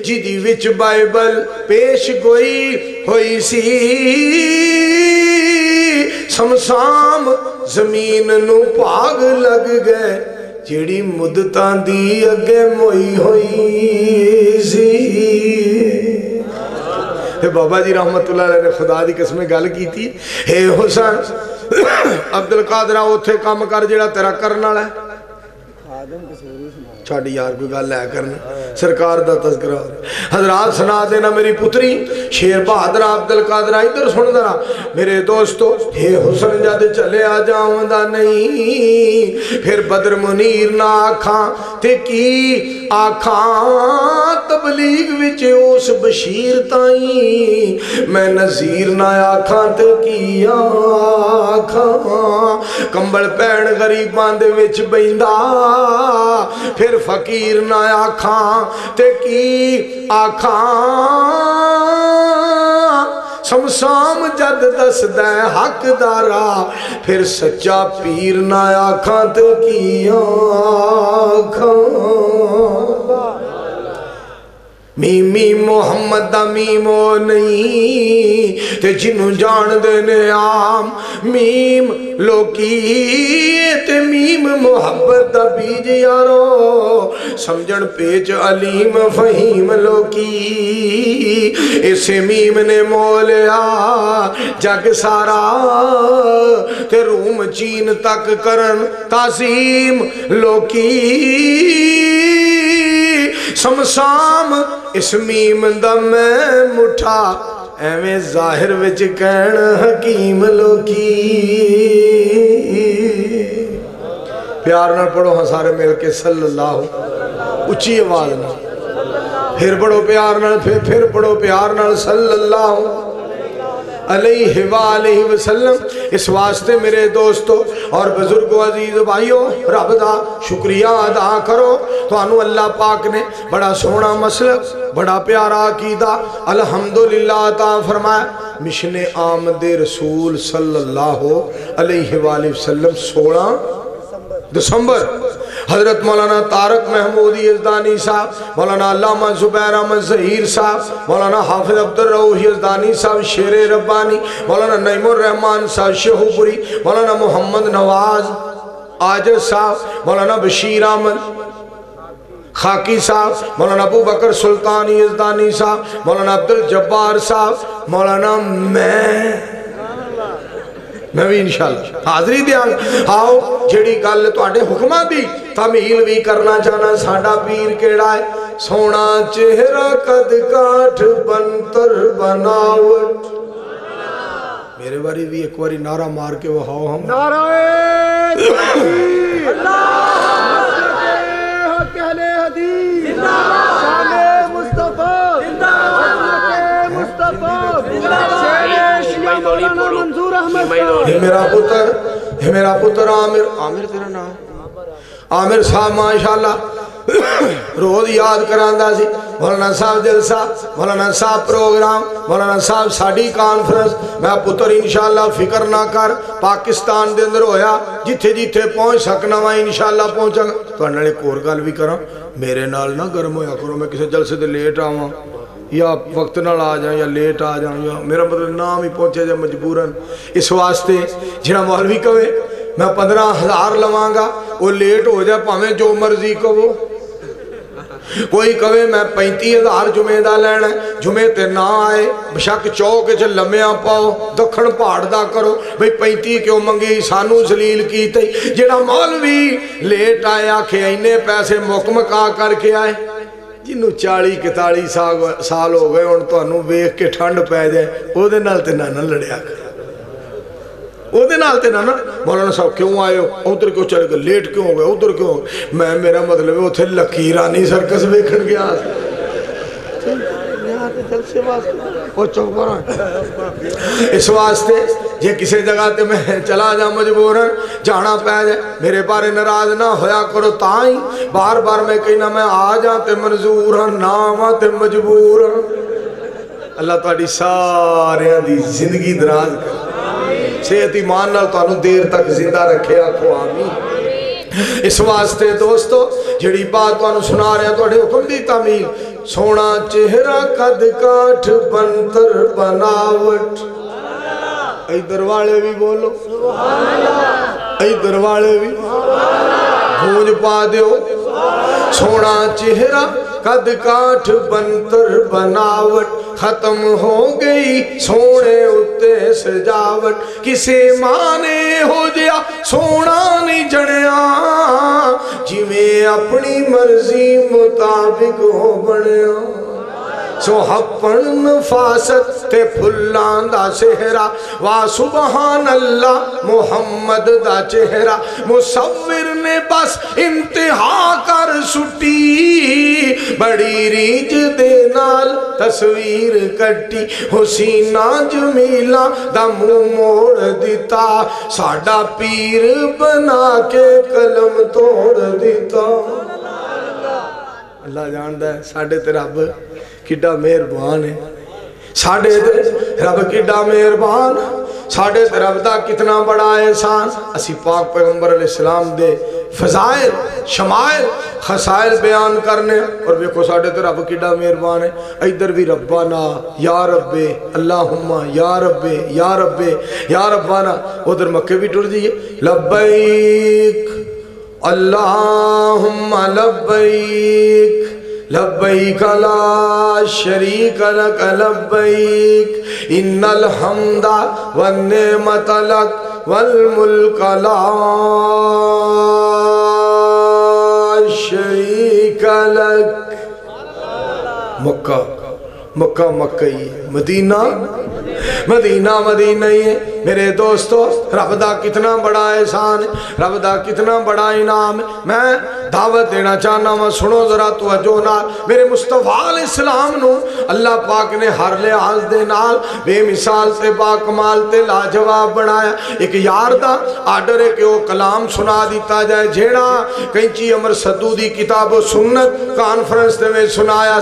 جدی وچ بائبل پیش گوئی ہوئی سی سمسام زمین نو پاگ لگ گئے جیڑی مدتاں دی اگے موئی ہوئی سی بابا جی رحمت اللہ علیہ نے خدا دی قسمیں گل کی تھی اے حسین عبدالقادرہ اوتھے کام کر جیڑا تیرا کرنا ہے چھاڑی یار کوئی گل ہے کرنا سرکار دا تذکرہ حضرات سنا دینا میری پتری شیر بہادر عبدالقادرہ ادھر سن دینا میرے دوستو اے حسن جد چلے آ جاؤں دا نہیں پھر بدر منیر نہ آکھاں تے کی آکھاں تبلیغ وچے اس بشیر تائیں میں نظیر نہ آکھاں تے کی آکھاں کمبل پین غریبان دے وچ بیندہ پھر فقیر نہ آکھاں تے کی آکھاں سمسام جد دس دے حق دارا پھر سچا پیر نہ آکھاں تے کی آکھاں میمی محمد دا میمو نہیں تے جنوں جان دینے عام میم لوکی تے میم محبت دا بیج یارو سمجھن پیچ علیم فہیم لوکی اسے میم نے مولیا جگ سارا تے روم چین تک کرن تعظیم لوکی سمسام اس میم دا میں مٹھا ایویں ظاہر وچ کہن حکیم لوکی پیار نہ پڑھو ہاں سارے مل کے صلی اللہ اچھی آواز نہ پھر پڑھو پیار نال، پھر پڑھو پیار نال صلاللہ علیہ وآلہ وسلم۔ اس واسطے میرے دوستو اور بزرگو عزیز بھائیو، رب دا شکریہ ادا کرو، تو انہوں اللہ پاک نے بڑا سونا مسلک، بڑا پیارا عقیدہ الحمدللہ عطا فرمایا۔ مشن آمد رسول صلی اللہ علیہ وآلہ وسلم 16 دسمبر، حضرت مولانا طارق محمود یزدانی صاحب، مولانا علامہ زبیر احمد ظہیر صاحب، مولانا حافظ عبدالرؤوف یزدانی صاحب شیر ربانی، مولانا نعیم الرحمن صاحب شیخو پوری، مولانا محمد نواز عاجز صاحب، مولانا بشیر احمد خاکی صاحب، مولانا ابو بکر سلطان یزدانی صاحب، مولانا عبدالجبار صاحب، مولانا میں بھی انشاءاللہ حاضری دیاں آؤ جڑی گل تواڈے حکمہ دی تعمیل بھی کرنا چاہنا۔ ساڈا پیر کیڑا ہے؟ سونا چہرہ قد کاٹھ بنتر بناوٹ۔ میرے باری بھی ایک باری نعرہ مار کے وہاؤ ہم نعرہ تکبیر، حق اہل حدیث، شان مصطفیٰ، حضرت مصطفیٰ، شیعہ مولانا منظور احمد صاحب۔ یہ میرا پتر عامر تیرا نام عامر صاحب ماشاءاللہ روز یاد کراندہ سی، مولانا صاحب جلسہ، مولانا صاحب پروگرام، مولانا صاحب ساڑی کانفرنس۔ میں پتر انشاءاللہ فکر نہ کر، پاکستان دے اندر ہویا جتھے جتھے پہنچ سکنا میں انشاءاللہ پہنچا گا۔ تو انہوں نے ایک اور گل بھی کرا، میرے نال نہ گرم ہویا کرو، میں کسی جلسے دے لیٹ آواں یا وقت نال آ جائیں یا لیٹ آ جائیں، یا میرا مطلب نام ہی پہنچے جائے مجبوراً۔ اس واسطے جنہا مولوی کہے میں 15,000 لواں گا، وہ لیٹ ہو جائے پاہمیں جو مرضی کو وہ کوئی کہے میں 35,000 جمعہ دا لینا ہے، جمعہ تے نہ آئے بشک چوک چ لمیاں پاؤ دکھن پہاڑ دا کرو بھئی 35 کیوں منگی سانو ذلیل کی تے جڑا مولوی لیٹ آیا کہ اینے پیسے مکمکا کر کے آئے جنہوں 40-41 سال ہو گئے ان تو انہوں بیخ کے ٹھنڈ پہ جائے او دے نال تے نہ لڑیا کر او دے نال تے نہ مولانا صاحب کیوں آئے ہو ادھر کیوں چلے گئے لیٹ کیوں ہو گئے ادھر کیوں ہو گئے میں میرا مطلب ہے اتھے لکیرانی سرکس بیکھن گیا اس واسطے یہ کسی جگہ تے میں چلا جا مجبوراً جانا پہ جائے میرے بارے ناراض نہ ہویا کرو تائیں بار بار میں کہنا میں آ جا تے منظوراً نہ آ تے مجبوراً اللہ تہاڈی سارے دی زندگی دراز کر صحت ایمان نال تانوں دیر تک زندہ رکھے آکھو آمین۔ اس واسطے دوستو جڑی بات تانوں سنا رہے ہیں تواڈے حکم دی تعمیل سونا چہرہ قد کاٹھ بنتر بناوٹ ادھر والے بھی بولو ادھر والے بھی گونج پا دیو سونا چہرہ قد کاٹھ بنتر بناوٹ ختم ہو گئی سونے اتے سجاوٹ کسے مانے ہو جیا سونا نہیں جڑیا جی میں اپنی مرضی مطابق ہو بڑیا سو حپن نفاست تے پھلان دا سہرہ وا سبحان اللہ محمد دا چہرہ مصور نے بس انتہا کر سٹی بڑی ریج دے نال تصویر کٹی حسینہ جمیلہ دا منہ موڑ دیتا ساڈا پیر بنا کے قلم توڑ دیتا اللہ جاندہ ہے ساڑھے تے رب کڈا مہربان ہے ساڑھے تے رب کڈا مہربان ساڑھے تے رب دا کتنا بڑا احسان اسی پاک پیغمبر علیہ السلام دے فضائل شمائل خسائل بیان کرنے اور بیکھو ساڑھے تے رب کڈا مہربان ہے ادھر بھی ربانا یا رب اللہم یا رب یا رب یا ربانا ادھر مکہ بھی ٹر دیئے لبیک اللہم لبیک لبیک لا شریک لک لبیک ان الحمد والنعمت لک والملک لا شریک لک مکہ مکہ مکہ ہی ہے مدینہ مدینہ مدینہ ہی ہے میرے دوستو رب دا کتنا بڑا احسان ہے، رب دا کتنا بڑا انعام ہے۔ میں دعوت دینا چاہنا ہوں، سنو ذرا توجہ نال۔ میرے مصطفیٰ علیہ السلام نو اللہ پاک نے ہر لحاظ دے نال بے مثال تے با کمال تے لاجواب بنایا۔ ایک یار دا آرڈر ہے کہ وہ کلام سنا دیتا جائے، جیڑا کینچی عمر صدو دی کتاب و سنت کانفرنس دے میں سنایا۔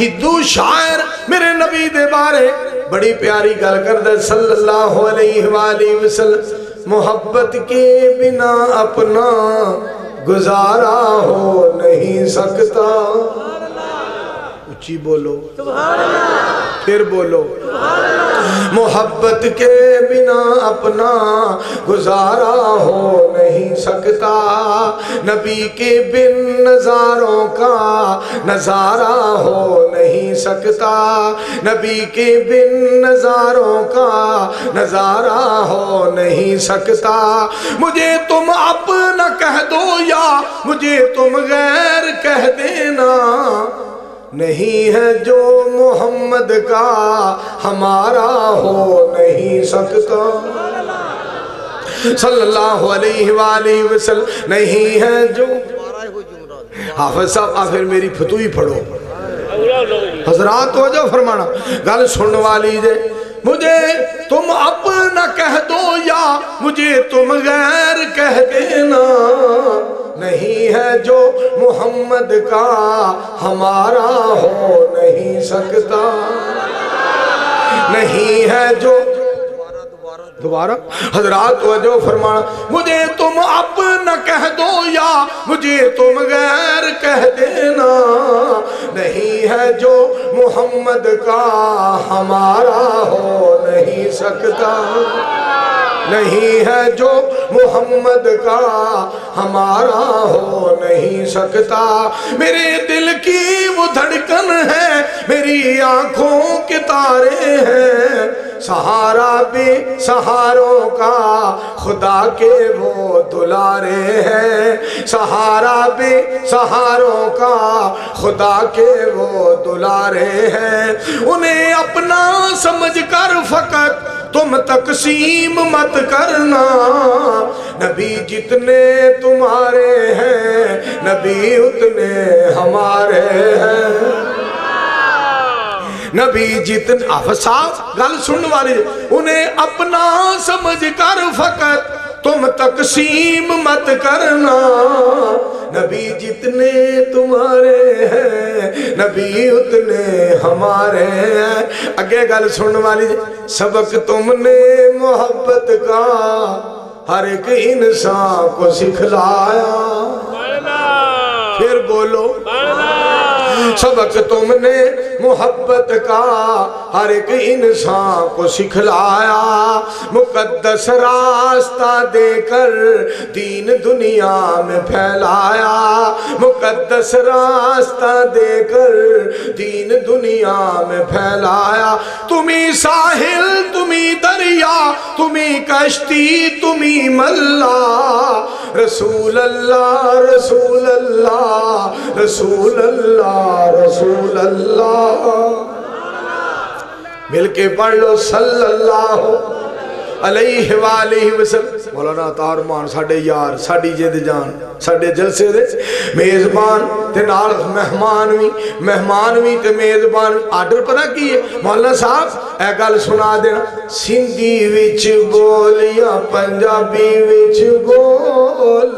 ہدو شاعر میرے نبی دے بارے بڑی پیاری گل کردے صلی اللہ علیہ وآلہ وسلم، محبت کے بنا اپنا گزارا ہو نہیں سکتا۔ اچھی بولو، پھر بولو، محبت کے بنا اپنا گزارا ہو نہیں سکتا، نبی کے بن نظاروں کا نظارہ ہو نہیں سکتا، نبی کے بن نظاروں کا نظارہ ہو نہیں سکتا۔ مجھے تم اپنا کہہ دو یا مجھے تم غیر کہہ دینا، نہیں ہے جو محمد کا ہمارا ہو نہیں سکتا، صلی اللہ علیہ وآلہ وسلم، نہیں ہے جو۔ حافظ صاحب آخر میری فتوی پڑھو، حضرات توجہ فرمانا، گل سن والی جے۔ مجھے تم اپنا کہہ دو یا مجھے تم غیر کہہ دینا، نہیں ہے جو محمد کا ہمارا ہو نہیں سکتا، نہیں ہے جو۔ دوبارہ حضرات توجہ فرمانا، مجھے تم اپنا کہہ دو یا مجھے تم غیر کہہ دینا، نہیں ہے جو محمد کا ہمارا ہو نہیں سکتا، نہیں ہے جو محمد کا ہمارا ہو نہیں سکتا۔ میرے دل کی وہ دھڑکن ہے، میری آنکھوں کے تارے ہیں، سہارا بھی سہاروں کا خدا کے وہ دلارے ہیں، سہارا بھی سہاروں کا خدا کے وہ دلارے ہیں، انہیں اپنا سمجھ کر فقط تم تقسیم مت کرنا، نبی جتنے تمہارے ہیں نبی اتنے ہمارے ہیں، نبی جتنے۔ حافظ صاحب گل سن والی، انہیں اپنا سمجھ کر فقط تم تقسیم مت کرنا، نبی جتنے تمہارے ہیں نبی اتنے ہمارے ہیں۔ اگے گل سن والی، سبق تم نے محبت کا ہر ایک انسان کو سکھلایا، پھر بولو، سبق تم نے محبت کا ہر ایک انسان کو سکھلایا، مقدس راستہ دے کر دین دنیا میں پھیلایا، مقدس راستہ دے کر دین دنیا میں پھیلایا، تمہیں ساحل تمہیں دریا تمہیں کشتی تمہیں ملا، رسول اللہ رسول اللہ رسول اللہ رسول اللہ، مل کے پڑھ لو صلی اللہ علیہ وآلہ وسلم۔ مولانا عطا رحمان ساڑھے یار، ساڑھی جد جان، ساڑھے جلسے دے میزبان تے نال مہمان بھی تے میزبان بھی۔ آرڈر پتہ کی ہے مولانا صاحب اے گل سنا دینا، سندھی وچ بول یا پنجابی وچ بول،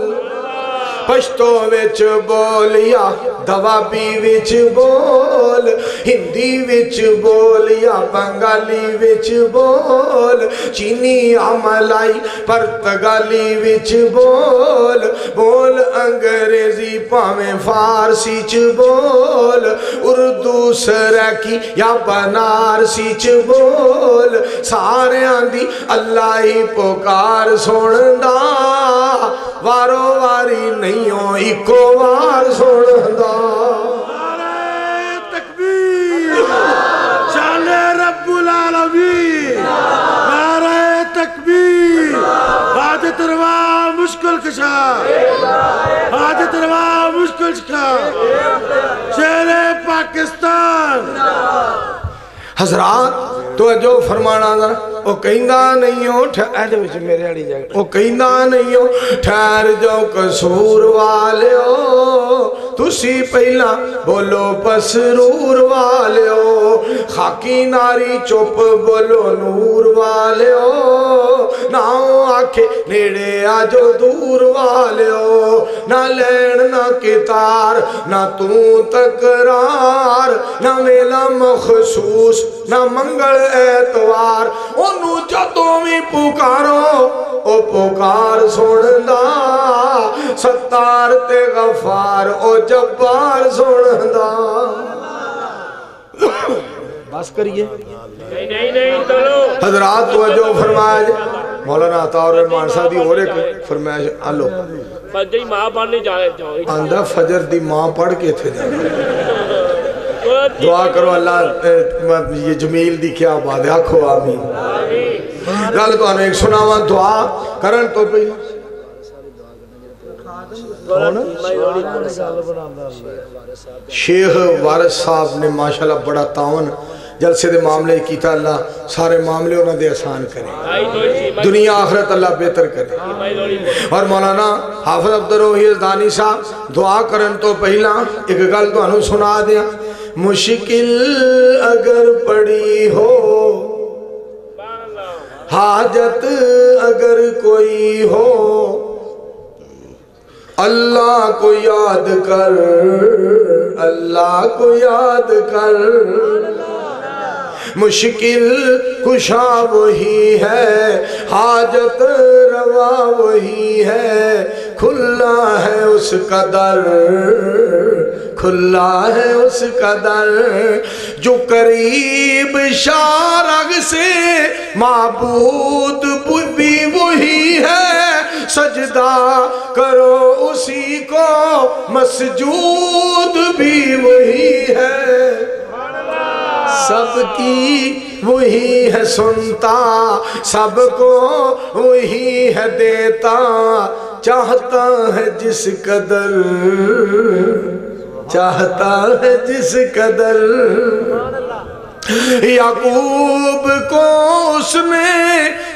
پشتو وچ بول یا دوابی وچ بول، ہندی وچ بول یا بنگالی وچ بول، چینی ملائی پرتگالی وچ بول، بول انگریزی پاویں فارسی چ بول، اردو سریکی یا بنارسی چ بول، سارے آندی اللہ ہی پکار سندا، وارو واری نہیں ایکو وار سندا۔ نعرہ تکبیر، شان رب العالمین، نعرہ تکبیر، حاجت روا مشکل کشا، حاجت روا مشکل کشا، شیر پاکستان۔ حضرات توجہ فرمانا ذرا، وہ کہندا نہیں ہو وہ کہندا نہیں ہو ٹھہر جاؤ قصور والے ہو تسی پہلا بولو پسرور والے ہو خاکی ناری چپ بولو نور والے ہو نہ آکھے نیڑے آجو دور والے ہو نہ لین نہ کتار نہ تو تکرار نہ ویلا مخصوص نہ منگل اعتوار انہوں جدوں بھی پکارو او پکار سندا ستار تے غفار او جبار سندا بس کریے حضرات توجہ فرمائے مولانا عطا الرحمان صاحب دی اور ایک فرمائش آلو فجر دی ماں پڑھنے جانے آندہ فجر دی ماں پڑھ کے تھے جانے دعا کرو اللہ یہ جمیل دی کیا بات ہے آکھو آمین گل تو آنے ایک سناواں دعا کرن تو پہ شیخ وارث صاحب نے ماشاءاللہ بڑا تعاون جلسے دے معاملے کیتا اللہ سارے معاملے انہوں دے آسان کرے دنیا آخرت اللہ بہتر کرے اور مولانا حافظ عبدالروحی ازدانی صاحب دعا کرن تو پہلا ایک گل تو انہوں سنا دیا مشکل اگر پڑی ہو حاجت اگر کوئی ہو اللہ کو یاد کر اللہ کو یاد کر مشکل کشا وہی ہے حاجت روا وہی ہے کھلا ہے اس کا در کھلا ہے اس کا در جو قریب شارغ سے معبود بھی وہی ہے سجدہ کرو اسی کو مسجود بھی وہی ہے سب کی وہی ہے سنتا سب کو وہی ہے دیتا چاہتا ہے جس قدر چاہتا ہے جس قدر یعقوب کو اس نے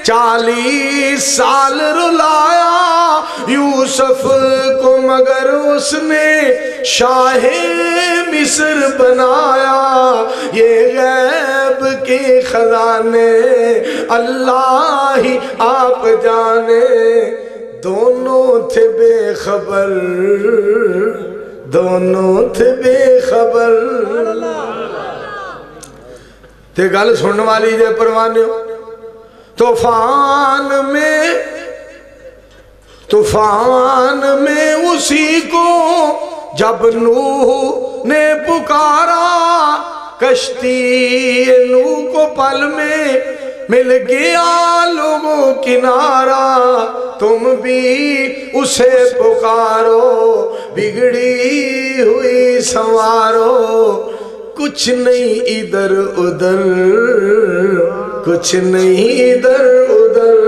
40 سال رلایا یوسف کو مگر اس نے شاہ مصر بنایا یہ غیب کے خزانے اللہ ہی آپ جانے دونوں تھے بے خبر دونوں تھے بے خبر تے گل سننے والی جے پروانے ہو طوفان میں اسی کو جب نوح نے پکارا کشتی نوح کو پل میں مل گیا لوگوں کنارا تم بھی اسے پکارو بگڑی ہوئی سنوارو کچھ نہیں ادھر ادھر کچھ نہیں ادھر ادھر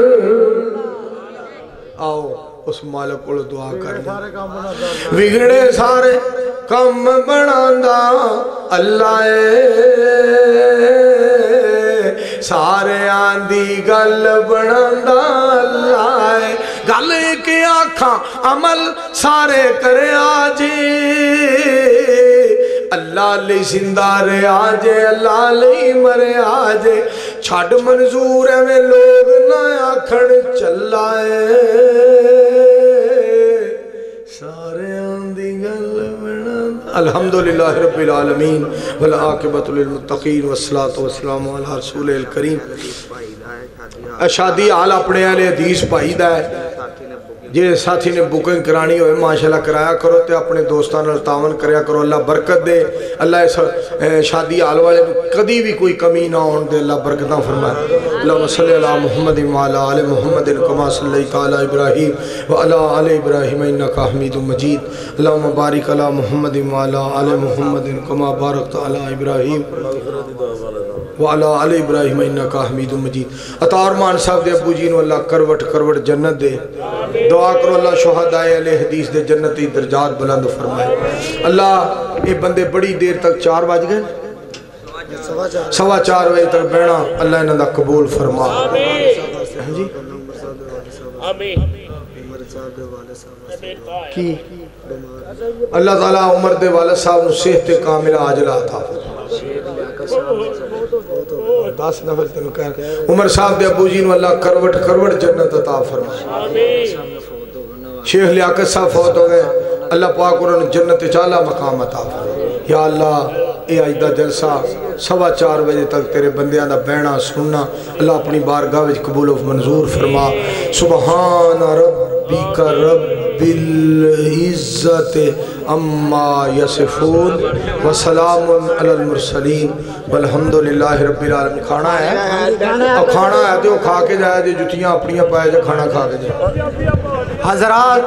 آؤ اس مالک کو دعا کریں بگڑے سارے کم بناندہ اللہ سارے آندھی گل بناندہ اللہ گل کے آنکھاں عمل سارے کرے آجے اللہ لئی زندہ رہے آجے اللہ لئی مرے آجے چھاڑ منظور ہے میں لوگ نیا کھڑ چلائے سارے آندھی گل بنا الحمدللہ رب العالمین والعاقبۃ للمتقین والصلاة والسلام علی رسول الکریم شادی آل اپنے اہل حدیث پائی دا ہے جی ساتھی نے بکنگ کرانی ہوئے ماشاءاللہ کرایا کرو تے اپنے دوستان تعاون کریا کرو اللہ برکت دے اللہ شادی آل والے کدی بھی کوئی کمی نہ ہون دے اللہ برکتاں فرمائے اللہم صلی اللہ محمد وعلی آل محمد کما صلیت علی ابراہیم وعلی آل ابراہیم انکا حمید مجید اللہم بارک علی محمد وعلی آل محمد کما بارکت علی ابراہیم وعلی آل ابراہیم انکا حمید مجید عطا ارمان صاحب دے ابو جینو اللہ کروٹ کروٹ جنت دے دعا کرو اللہ شہدائے علیہ حدیث دے جنتی درجات بلند فرمائے اللہ یہ بندے بڑی دیر تک 4 بج گئے 4:15 بجے تک بہنا اللہ انہاں دا قبول فرما جی آمین کی اللہ تعالیٰ عمر دے والد صاحب نو صحت کاملہ عاجلہ عطا دس نفر تینوں کہہ رہے عمر صاحب دے ابو جی نو اللہ کروٹ کروٹ جنت عطا فرما شیخ لیاقت صاحب فوت ہو گئے اللہ پاک انہوں نے جنت چالا مقام عطا فرما یا اللہ اے آجدہ جلسہ 4:15 بجے تک تیرے بندیاں دا بہنا سننا اللہ اپنی بارگاہ وچ قبول و منظور فرما سبحان ربک رب العزت اما یصفون وسلام علی المرسلین والحمدللہ رب العالمین کھانا ہے کھانا ہے تو کھا کے جائے جتیاں اپنیاں پائے جا کھانا کھا کے جائے حضرات